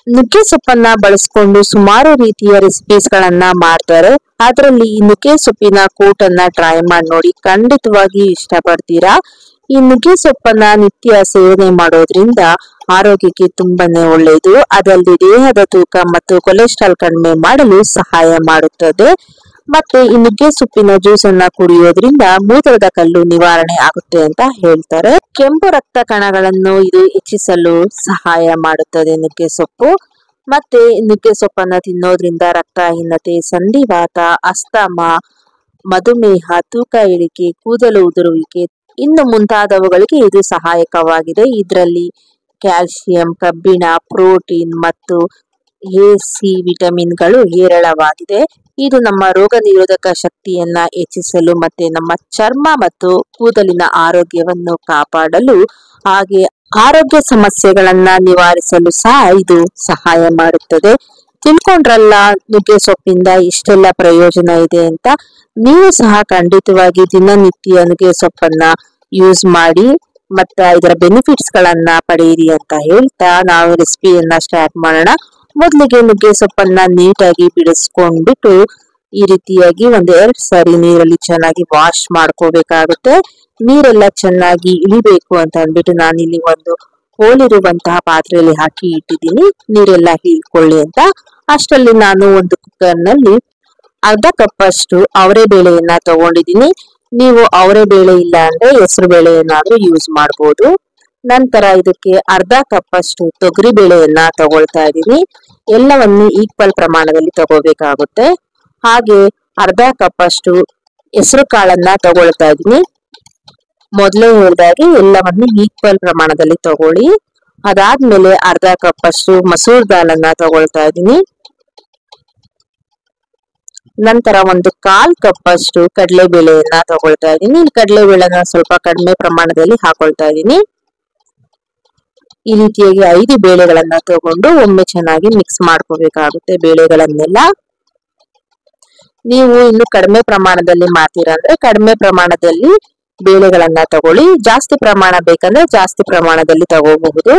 ನುಗ್ಗೆ ಸೊಪ್ಪನ್ನ ಬಳಸ್ಕೊಂಡು ಸುಮಾರು ರೀತಿಯ ರೆಸಿಪೀಸ್ ಗಳನ್ನ ಮಾಡ್ತಾರೆ. ಅದರಲ್ಲಿ ಈ ನುಗ್ಗೆ ಸೊಪ್ಪಿನ ಕೂಟನ್ನ ಟ್ರೈ ಮಾಡಿ ನೋಡಿ, ಖಂಡಿತವಾಗಿ ಇಷ್ಟಪಡ್ತೀರಾ. ಈ ನುಗ್ಗೆ ಸೊಪ್ಪನ್ನ ನಿತ್ಯ ಸೇವನೆ ಮಾಡೋದ್ರಿಂದ ಆರೋಗ್ಯಕ್ಕೆ ತುಂಬಾನೇ ಒಳ್ಳೆಯದು. ಅದಲ್ಲದೆ ದೇಹದ ತೂಕ ಮತ್ತು ಕೊಲೆಸ್ಟ್ರಾಲ್ ಕಡಿಮೆ ಮಾಡಲು ಸಹಾಯ ಮಾಡುತ್ತದೆ. ಮತ್ತೆ ಈ ನುಗ್ಗೆ ಸೊಪ್ಪಿನ ಜ್ಯೂಸ್ ಅನ್ನ ಕುಡಿಯೋದ್ರಿಂದ ಮೂತ್ರದ ಕಲ್ಲು ನಿವಾರಣೆ ಆಗುತ್ತೆ ಅಂತ ಹೇಳ್ತಾರೆ. ಕೆಂಪು ರಕ್ತ ಕಣಗಳನ್ನು ಇದು ಹೆಚ್ಚಿಸಲು ಸಹಾಯ ಮಾಡುತ್ತದೆ ನುಗ್ಗೆ ಸೊಪ್ಪು. ಮತ್ತೆ ನುಗ್ಗೆ ಸೊಪ್ಪನ್ನ ತಿನ್ನೋದ್ರಿಂದ ರಕ್ತಹೀನತೆ, ಸಂಧಿವಾತ, ಅಸ್ತಮ, ಮಧುಮೇಹ, ತೂಕ ಇಳಿಕೆ, ಕೂದಲು ಉದುರುವಿಕೆ ಇನ್ನು ಮುಂತಾದವುಗಳಿಗೆ ಇದು ಸಹಾಯಕವಾಗಿದೆ. ಇದರಲ್ಲಿ ಕ್ಯಾಲ್ಸಿಯಂ, ಕಬ್ಬಿಣ, ಪ್ರೋಟೀನ್ ಮತ್ತು ಎ-ಸಿ ವಿಟಮಿನ್ಗಳು ಹೇರಳವಾಗಿದೆ. ಇದು ನಮ್ಮ ರೋಗ ನಿರೋಧಕ ಶಕ್ತಿಯನ್ನ ಹೆಚ್ಚಿಸಲು ಮತ್ತೆ ನಮ್ಮ ಚರ್ಮ ಮತ್ತು ಕೂದಲಿನ ಆರೋಗ್ಯವನ್ನು ಕಾಪಾಡಲು ಹಾಗೆ ಆರೋಗ್ಯ ಸಮಸ್ಯೆಗಳನ್ನ ನಿವಾರಿಸಲು ಸಹ ಇದು ಸಹಾಯ ಮಾಡುತ್ತದೆ. ತಿಳ್ಕೊಂಡ್ರಲ್ಲ ನುಗ್ಗೆ ಸೊಪ್ಪಿಂದ ಇಷ್ಟೆಲ್ಲ ಪ್ರಯೋಜನ ಇದೆ ಅಂತ. ನೀವು ಸಹ ಖಂಡಿತವಾಗಿ ದಿನನಿತ್ಯ ನುಗ್ಗೆ ಸೊಪ್ಪನ್ನ ಯೂಸ್ ಮಾಡಿ ಮತ್ತೆ ಇದರ ಬೆನಿಫಿಟ್ಸ್ ಗಳನ್ನ ಪಡೆಯಿರಿ ಅಂತ ಹೇಳ್ತಾ ನಾವು ರೆಸಿಪಿಯನ್ನ ಸ್ಟಾರ್ಟ್ ಮಾಡೋಣ. ಮೊದಲಿಗೆ ನುಗ್ಗೆ ಸೊಪ್ಪನ್ನ ನೀಟಾಗಿ ಬಿಡಿಸ್ಕೊಂಡ್ಬಿಟ್ಟು ಈ ರೀತಿಯಾಗಿ ಒಂದೆರಡು ಸಾರಿ ನೀರಲ್ಲಿ ಚೆನ್ನಾಗಿ ವಾಶ್ ಮಾಡ್ಕೋಬೇಕಾಗುತ್ತೆ. ನೀರೆಲ್ಲ ಚೆನ್ನಾಗಿ ಇಳಿಬೇಕು ಅಂತ ಅಂದ್ಬಿಟ್ಟು ನಾನಿಲ್ಲಿ ಒಂದು ಹೋಲಿರುವಂತಹ ಪಾತ್ರೆಯಲ್ಲಿ ಹಾಕಿ ಇಟ್ಟಿದ್ದೀನಿ, ನೀರೆಲ್ಲ ಹೀಳ್ಕೊಳ್ಳಿ ಅಂತ. ಅಷ್ಟರಲ್ಲಿ ನಾನು ಒಂದು ಕುಕ್ಕರ್ ನಲ್ಲಿ ಅರ್ಧ ಕಪ್ ಅಷ್ಟು ಅವರೆ ಬೇಳೆಯನ್ನ ತಗೊಂಡಿದ್ದೀನಿ. ನೀವು ಅವರೆ ಬೇಳೆ ಇಲ್ಲ ಅಂದ್ರೆ ಹೆಸರು ಬೇಳೆಯನ್ನಾದ್ರೂ ಯೂಸ್ ಮಾಡಬಹುದು. ನಂತರ ಇದಕ್ಕೆ ಅರ್ಧ ಕಪ್ ಅಷ್ಟು ತೊಗರಿ ಬೇಳೆಯನ್ನ ತಗೊಳ್ತಾ ಇದ್ದೀನಿ. ಎಲ್ಲವನ್ನು ಈಕ್ವಲ್ ಪ್ರಮಾಣದಲ್ಲಿ ತಗೋಬೇಕಾಗುತ್ತೆ. ಹಾಗೆ ಅರ್ಧ ಕಪ್ ಅಷ್ಟು ಹೆಸರು ಕಾಳನ್ನ ತಗೊಳ್ತಾ ಇದ್ದೀನಿ. ಮೊದಲೇ ಹೇಳಿದಾಗೆ ಎಲ್ಲವನ್ನು ಈಕ್ವಲ್ ಪ್ರಮಾಣದಲ್ಲಿ ತಗೊಳ್ಳಿ. ಅದಾದ್ಮೇಲೆ ಅರ್ಧ ಕಪ್ ಅಷ್ಟು ಮಸೂರ್ ದಾಲನ್ನ ತಗೊಳ್ತಾ ಇದ್ದೀನಿ. ನಂತರ ಒಂದು 1/4 ಕಪ್ ಅಷ್ಟು ಕಡಲೆ ಬೇಳೆಯನ್ನ ತಗೊಳ್ತಾ ಇದ್ದೀನಿ. ಕಡಲೆ ಬೇಳೆನ ಸ್ವಲ್ಪ ಕಡಿಮೆ ಪ್ರಮಾಣದಲ್ಲಿ ಹಾಕೊಳ್ತಾ ಇದ್ದೀನಿ. ಈ ರೀತಿಯಾಗಿ 5 ಬೇಳೆಗಳನ್ನ ತಗೊಂಡು ಒಮ್ಮೆ ಚೆನ್ನಾಗಿ ಮಿಕ್ಸ್ ಮಾಡ್ಕೋಬೇಕಾಗುತ್ತೆ ಬೇಳೆಗಳನ್ನೆಲ್ಲ. ನೀವು ಇನ್ನು ಕಡಿಮೆ ಪ್ರಮಾಣದಲ್ಲಿ ಮಾಡ್ತೀರಾ ಅಂದ್ರೆ ಕಡಿಮೆ ಪ್ರಮಾಣದಲ್ಲಿ ಬೇಳೆಗಳನ್ನ ತಗೊಳ್ಳಿ. ಜಾಸ್ತಿ ಪ್ರಮಾಣ ಬೇಕಂದ್ರೆ ಜಾಸ್ತಿ ಪ್ರಮಾಣದಲ್ಲಿ ತಗೋಬಹುದು.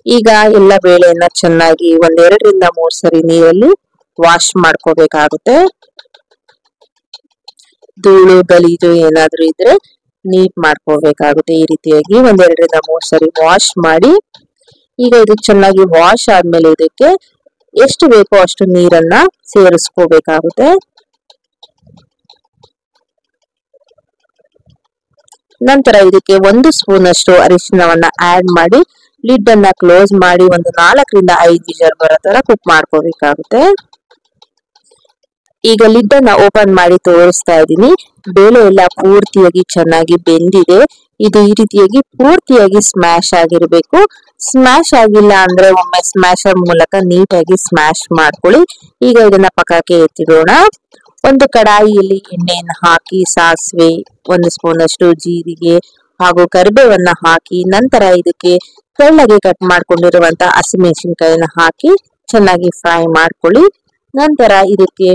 ಈಗ ಎಲ್ಲ ಬೇಳೆಯನ್ನ ಚೆನ್ನಾಗಿ 1-2 ರಿಂದ 3 ಸರಿ ನೀರಲ್ಲಿ ವಾಶ್ ಮಾಡ್ಕೋಬೇಕಾಗುತ್ತೆ. ಧೂಳು ಗಲೀಜು ಏನಾದ್ರೂ ಇದ್ರೆ ನೀಟ್ ಮಾಡ್ಕೋಬೇಕಾಗುತ್ತೆ. ಈ ರೀತಿಯಾಗಿ 1-2 ರಿಂದ 3 ಸರಿ ವಾಶ್ ಮಾಡಿ. ಈಗ ಇದು ಚೆನ್ನಾಗಿ ವಾಶ್ ಆದ್ಮೇಲೆ ಇದಕ್ಕೆ ಎಷ್ಟು ಬೇಕೋ ಅಷ್ಟು ನೀರನ್ನ ಸೇರಿಸ್ಕೋಬೇಕಾಗುತ್ತೆ. ನಂತರ ಇದಕ್ಕೆ 1 ಸ್ಪೂನ್ ಅಷ್ಟು ಅರಿಶಿನವನ್ನ ಆಡ್ ಮಾಡಿ ಲಿಡ್ ಅನ್ನ ಕ್ಲೋಸ್ ಮಾಡಿ ಒಂದು 4 ರಿಂದ 5 ವಿಷಲ್ ಬರೋ ತರ ಕುಕ್ ಮಾಡ್ಕೋಬೇಕಾಗುತ್ತೆ. ಈಗ ಲಿಡ್ ಅನ್ನ ಓಪನ್ ಮಾಡಿ ತೋರಿಸ್ತಾ ಇದ್ದೀನಿ. ಬೇಳೆ ಎಲ್ಲ ಪೂರ್ತಿಯಾಗಿ ಚೆನ್ನಾಗಿ ಬೆಂದಿದೆ. ಇದು ಈ ರೀತಿಯಾಗಿ ಪೂರ್ತಿಯಾಗಿ ಸ್ಮ್ಯಾಶ್ ಆಗಿರ್ಬೇಕು. ಸ್ಮ್ಯಾಶ್ ಆಗಿಲ್ಲ ಅಂದ್ರೆ ಒಮ್ಮೆ ಸ್ಮ್ಯಾಶರ್ ಮೂಲಕ ನೀಟಾಗಿ ಸ್ಮ್ಯಾಶ್ ಮಾಡ್ಕೊಳ್ಳಿ. ಈಗ ಇದನ್ನ ಪಕ್ಕಕ್ಕೆ ಎತ್ತಿಡೋಣ. ಒಂದು ಕಡಾಯಿಯಲ್ಲಿ ಎಣ್ಣೆಯನ್ನು ಹಾಕಿ ಸಾಸಿವೆ, 1 ಸ್ಪೂನ್ ಅಷ್ಟು ಜೀರಿಗೆ ಹಾಗೂ ಕರಿಬೇವನ್ನ ಹಾಕಿ ನಂತರ ಇದಕ್ಕೆ ತೆಳ್ಳಗೆ ಕಟ್ ಮಾಡ್ಕೊಂಡಿರುವಂತಹ ಹಸಿಮೆಣಸಿನಕಾಯಿನ ಹಾಕಿ ಚೆನ್ನಾಗಿ ಫ್ರೈ ಮಾಡ್ಕೊಳ್ಳಿ. ನಂತರ ಇದಕ್ಕೆ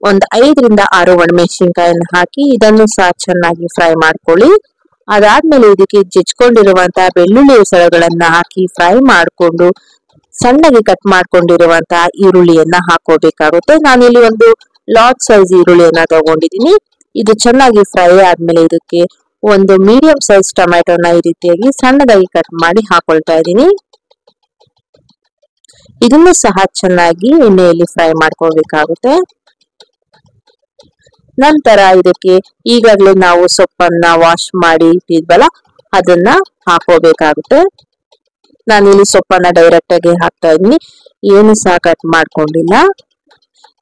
ಒಂದು 5 ರಿಂದ 6 ಒಣಮೆಣಸಿನಕಾಯಿನ ಹಾಕಿ ಇದನ್ನು ಸಹ ಚೆನ್ನಾಗಿ ಫ್ರೈ ಮಾಡ್ಕೊಳ್ಳಿ. ಅದಾದ್ಮೇಲೆ ಇದಕ್ಕೆ ಜಜ್ಕೊಂಡಿರುವಂತಹ ಬೆಳ್ಳುಳ್ಳಿ ಹೆಸರುಗಳನ್ನ ಹಾಕಿ ಫ್ರೈ ಮಾಡ್ಕೊಂಡು ಸಣ್ಣಗೆ ಕಟ್ ಮಾಡ್ಕೊಂಡಿರುವಂತಹ ಈರುಳ್ಳಿಯನ್ನ ಹಾಕೋಬೇಕಾಗುತ್ತೆ. ನಾನಿಲ್ಲಿ ಒಂದು ಲಾರ್ಜ್ ಸೈಜ್ ಈರುಳ್ಳಿಯನ್ನ ತಗೊಂಡಿದ್ದೀನಿ. ಇದು ಚೆನ್ನಾಗಿ ಫ್ರೈ ಆದ್ಮೇಲೆ ಇದಕ್ಕೆ ಒಂದು ಮೀಡಿಯಂ ಸೈಜ್ ಟೊಮ್ಯಾಟೊನ ಈ ರೀತಿಯಾಗಿ ಸಣ್ಣದಾಗಿ ಕಟ್ ಮಾಡಿ ಹಾಕೊಳ್ತಾ ಇದ್ದೀನಿ. ಇದನ್ನು ಸಹ ಚೆನ್ನಾಗಿ ಎಣ್ಣೆಯಲ್ಲಿ ಫ್ರೈ ಮಾಡ್ಕೋಬೇಕಾಗುತ್ತೆ. ನಂತರ ಇದಕ್ಕೆ ಈಗಾಗಲೇ ನಾವು ಸೊಪ್ಪನ್ನ ವಾಶ್ ಮಾಡಿ ಇಟ್ಟಿದ್ವಲ್ಲ ಅದನ್ನ ಹಾಕೋಬೇಕಾಗುತ್ತೆ. ನಾನಿಲ್ಲಿ ಸೊಪ್ಪನ್ನ ಡೈರೆಕ್ಟ್ ಆಗಿ ಹಾಕ್ತಾ ಇದ್ದೀನಿ, ಏನು ಸಹ ಕಟ್ ಮಾಡ್ಕೊಂಡಿಲ್ಲ.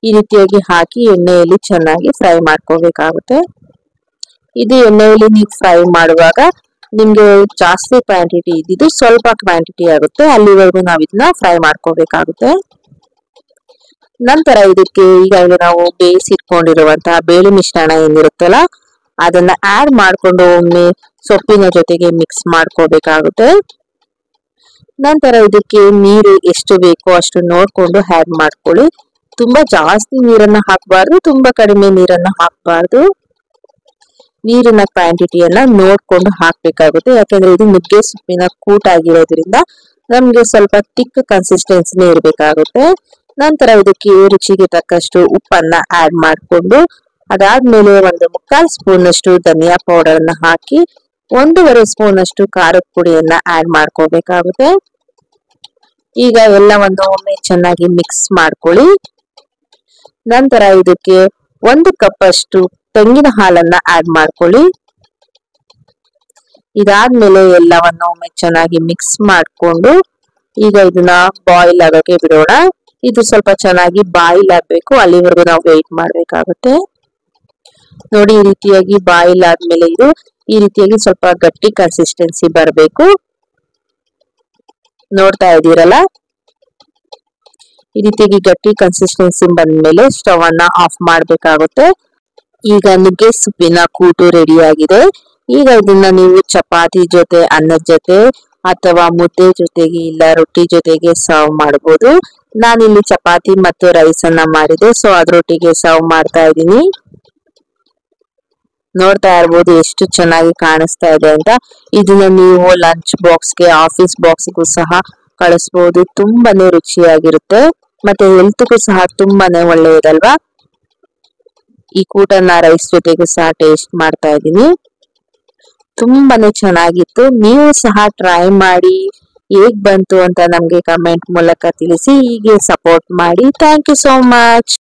ಈ ರೀತಿಯಾಗಿ ಹಾಕಿ ಎಣ್ಣೆಯಲ್ಲಿ ಚೆನ್ನಾಗಿ ಫ್ರೈ ಮಾಡ್ಕೋಬೇಕಾಗುತ್ತೆ. ಇದು ಎಣ್ಣೆಯಲ್ಲಿ ನೀವು ಫ್ರೈ ಮಾಡುವಾಗ ನಿಮ್ಗೆ ಜಾಸ್ತಿ ಕ್ವಾಂಟಿಟಿ ಇದ್ದಿದ್ದು ಸ್ವಲ್ಪ ಕ್ವಾಂಟಿಟಿ ಆಗುತ್ತೆ, ಅಲ್ಲಿವರೆಗೂ ನಾವು ಇದನ್ನ ಫ್ರೈ ಮಾಡ್ಕೋಬೇಕಾಗುತ್ತೆ. ನಂತರ ಇದಕ್ಕೆ ಈಗಾಗಲೇ ನಾವು ಬೇಯಿಸಿಟ್ಕೊಂಡಿರುವಂತಹ ಬೇಳೆ ಮಿಶ್ರಣ ಏನಿರುತ್ತಲ್ಲ ಅದನ್ನ ಆಡ್ ಮಾಡ್ಕೊಂಡು ಒಮ್ಮೆ ಸೊಪ್ಪಿನ ಜೊತೆಗೆ ಮಿಕ್ಸ್ ಮಾಡ್ಕೋಬೇಕಾಗುತ್ತೆ. ನಂತರ ಇದಕ್ಕೆ ನೀರು ಎಷ್ಟು ಬೇಕೋ ಅಷ್ಟು ನೋಡ್ಕೊಂಡು ಆಡ್ ಮಾಡ್ಕೊಳ್ಳಿ. ತುಂಬಾ ಜಾಸ್ತಿ ನೀರನ್ನ ಹಾಕಬಾರ್ದು, ತುಂಬಾ ಕಡಿಮೆ ನೀರನ್ನ ಹಾಕಬಾರ್ದು. ನೀರಿನ ಕ್ವಾಂಟಿಟಿಯನ್ನ ನೋಡ್ಕೊಂಡು ಹಾಕ್ಬೇಕಾಗುತ್ತೆ. ಯಾಕಂದ್ರೆ ಇದು ನುಗ್ಗೆ ಸೊಪ್ಪಿನ ಕೂಟ ಆಗಿರೋದ್ರಿಂದ ನಮ್ಗೆ ಸ್ವಲ್ಪ ತಿಕ್ ಕನ್ಸಿಸ್ಟೆನ್ಸಿನೇ ಇರಬೇಕಾಗುತ್ತೆ. ನಂತರ ಇದಕ್ಕೆ ರುಚಿಗೆ ತಕ್ಕಷ್ಟು ಉಪ್ಪನ್ನ ಆಡ್ ಮಾಡಿಕೊಂಡು ಅದಾದ್ಮೇಲೆ 1/4 ಸ್ಪೂನ್ ಅಷ್ಟು ಧನಿಯಾ ಪೌಡರ್ ಅನ್ನ ಹಾಕಿ 1.5 ಸ್ಪೂನ್ ಅಷ್ಟು ಖಾರದ ಪುಡಿಯನ್ನ ಆಡ್ ಮಾಡ್ಕೋಬೇಕಾಗುತ್ತೆ. ಈಗ ಎಲ್ಲವನ್ನು ಒಮ್ಮೆ ಚೆನ್ನಾಗಿ ಮಿಕ್ಸ್ ಮಾಡ್ಕೊಳ್ಳಿ. ನಂತರ ಇದಕ್ಕೆ 1 ಕಪ್ ಅಷ್ಟು ತೆಂಗಿನ ಹಾಲನ್ನ ಆಡ್ ಮಾಡ್ಕೊಳ್ಳಿ. ಇದಾದ್ಮೇಲೆ ಎಲ್ಲವನ್ನು ಒಮ್ಮೆ ಚೆನ್ನಾಗಿ ಮಿಕ್ಸ್ ಮಾಡ್ಕೊಂಡು ಈಗ ಇದನ್ನ ಬಾಯ್ಲ್ ಆಗಕ್ಕೆ ಬಿಡೋಣ. ಇದು ಸ್ವಲ್ಪ ಚೆನ್ನಾಗಿ ಬಾಯ್ಲ್ ಆಗ್ಬೇಕು, ಅಲ್ಲಿವರೆಗೂ ನಾವು ವೇಟ್ ಮಾಡ್ಬೇಕಾಗುತ್ತೆ. ನೋಡಿ, ಈ ರೀತಿಯಾಗಿ ಬಾಯ್ಲ್ ಆದ್ಮೇಲೆ ಇದು ಈ ರೀತಿಯಾಗಿ ಸ್ವಲ್ಪ ಗಟ್ಟಿ ಕನ್ಸಿಸ್ಟೆನ್ಸಿ ಬರಬೇಕು. ನೋಡ್ತಾ ಇದ್ದೀರಲ್ಲ, ಈ ರೀತಿಯಾಗಿ ಗಟ್ಟಿ ಕನ್ಸಿಸ್ಟೆನ್ಸಿ ಬಂದ್ಮೇಲೆ ಸ್ಟವ್ ಅನ್ನ ಆಫ್ ಮಾಡ್ಬೇಕಾಗುತ್ತೆ. ಈಗ ನುಗ್ಗೆ ಸೊಪ್ಪಿನ ಕೂಟು ರೆಡಿ ಆಗಿದೆ. ಈಗ ಇದನ್ನ ನೀವು ಚಪಾತಿ ಜೊತೆ, ಅನ್ನದ ಜೊತೆ ಅಥವಾ ಮುದ್ದೆ ಜೊತೆಗೆ ಇಲ್ಲ ರೊಟ್ಟಿ ಜೊತೆಗೆ ಸರ್ವ್ ಮಾಡಬಹುದು. ನಾನಿಲ್ಲಿ ಚಪಾತಿ ಮತ್ತು ರೈಸ್ ಅನ್ನ ಮಾಡಿದೆ, ಸೊ ಅದ್ರೊಟ್ಟಿಗೆ ಸರ್ವ್ ಮಾಡ್ತಾ ಇದ್ದೀನಿ. ನೋಡ್ತಾ ಇರ್ಬೋದು ಎಷ್ಟು ಚೆನ್ನಾಗಿ ಕಾಣಿಸ್ತಾ ಇದೆ ಅಂತ. ಇದನ್ನ ನೀವು ಲಂಚ್ ಬಾಕ್ಸ್ಗೆ, ಆಫೀಸ್ ಬಾಕ್ಸ್ಗೂ ಸಹ ಕಳಿಸಬಹುದು. ತುಂಬಾನೇ ರುಚಿಯಾಗಿರುತ್ತೆ ಮತ್ತೆ ಹೆಲ್ತ್ಗೂ ಸಹ ತುಂಬಾನೇ ಒಳ್ಳೆಯದಲ್ವಾ. ಈ ಕೂಟನ್ನ ರೈಸ್ ಜೊತೆಗೂ ಸಹ ಟೇಸ್ಟ್ ಮಾಡ್ತಾ ಇದ್ದೀನಿ. ತುಂಬಾನೇ ಚೆನ್ನಾಗಿತ್ತು. ನೀವು ಸಹ ಟ್ರೈ ಮಾಡಿ ಹೇಗ್ ಬಂತು ಅಂತ ನಮ್ಗೆ ಕಮೆಂಟ್ ಮೂಲಕ ತಿಳಿಸಿ. ಹೀಗೆ ಸಪೋರ್ಟ್ ಮಾಡಿ. Thank you so much.